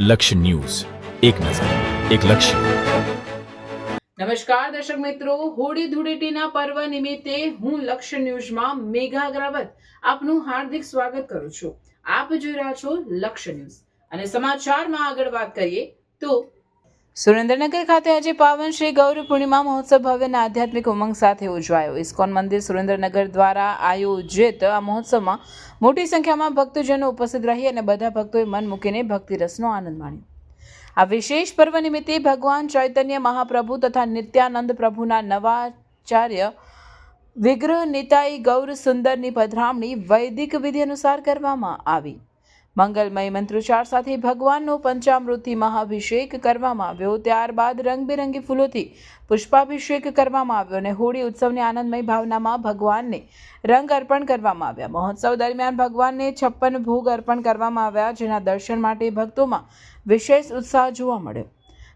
લક્ષ્ય ન્યૂઝ, એક નજર, એક લક્ષ્ય. નમસ્કાર દર્શક મિત્રો, હોળી ધૂળેટીના પર્વ નિમિત્તે હું લક્ષ્ય ન્યૂઝમાં મેઘા અગ્રવાલ આપનું હાર્દિક સ્વાગત કરું છું. આપ જોઈ રહ્યા છો લક્ષ્ય ન્યૂઝ અને સમાચારમાં આગળ વાત કરીએ તો સુરેન્દ્રનગર ખાતે આજે પાવન શ્રી ગૌરી પૂર્ણિમા મહોત્સવ ભવ્ય અને આધ્યાત્મિક ઉમંગ સાથે ઉજવાયો. ઇસ્કોન મંદિર સુરેન્દ્રનગર દ્વારા આયોજિત આ મહોત્સવમાં મોટી સંખ્યામાં ભક્તજનો ઉપસ્થિત રહી અને બધા ભક્તોએ મન મૂકીને ભક્તિ રસનો આનંદ માણ્યો. આ વિશેષ પર્વ નિમિત્તે ભગવાન ચૈતન્ય મહાપ્રભુ તથા નિત્યાનંદ પ્રભુના નવાચાર્ય વિગ્રહ નિતાઈ ગૌર સુંદરની પધરામણી વૈદિક વિધિ અનુસાર કરવામાં આવી. મંગલમય મંત્રોચ્ચાર સાથે ભગવાનનો પંચામૃતથી મહાભિષેક કરવામાં આવ્યો. ત્યારબાદ રંગબેરંગી ફૂલોથી પુષ્પાભિષેક કરવામાં આવ્યો અને હોળી ઉત્સવની આનંદમય ભાવનામાં ભગવાનને રંગ અર્પણ કરવામાં આવ્યા. મહોત્સવ દરમિયાન ભગવાનને 56 ભોગ અર્પણ કરવામાં આવ્યા, જેના દર્શન માટે ભક્તોમાં વિશેષ ઉત્સાહ જોવા મળ્યો.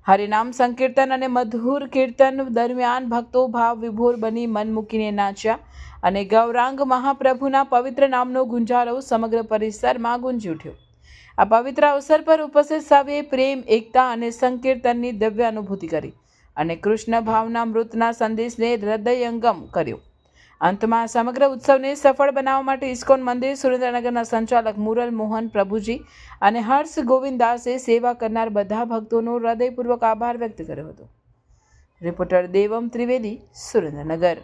હરિનામ સંકીર્તન અને મધુર કીર્તન દરમિયાન ભક્તો ભાવ વિભોર બની મન મૂકીને નાચ્યા અને ગૌરાંગ મહાપ્રભુના પવિત્ર નામનો ગુંજારો સમગ્ર પરિસરમાં ગુંજી ઉઠ્યો. આ પવિત્ર અવસર પર ઉપસ્થિત સૌએ પ્રેમ, એકતા અને સંકીર્તનની દિવ્ય અનુભૂતિ કરી અને કૃષ્ણ ભાવના મૃતના સંદેશને હૃદયંગમ કર્યો. અંતમાં સમગ્ર ઉત્સવને સફળ બનાવવા માટે ઇસ્કોન મંદિર સુરેન્દ્રનગરના સંચાલક મુરલ મોહન પ્રભુજી અને હર્ષ ગોવિંદાસે સેવા કરનાર બધા ભક્તોનો હૃદયપૂર્વક આભાર વ્યક્ત કર્યો હતો. રિપોર્ટર દેવમ ત્રિવેદી, સુરેન્દ્રનગર.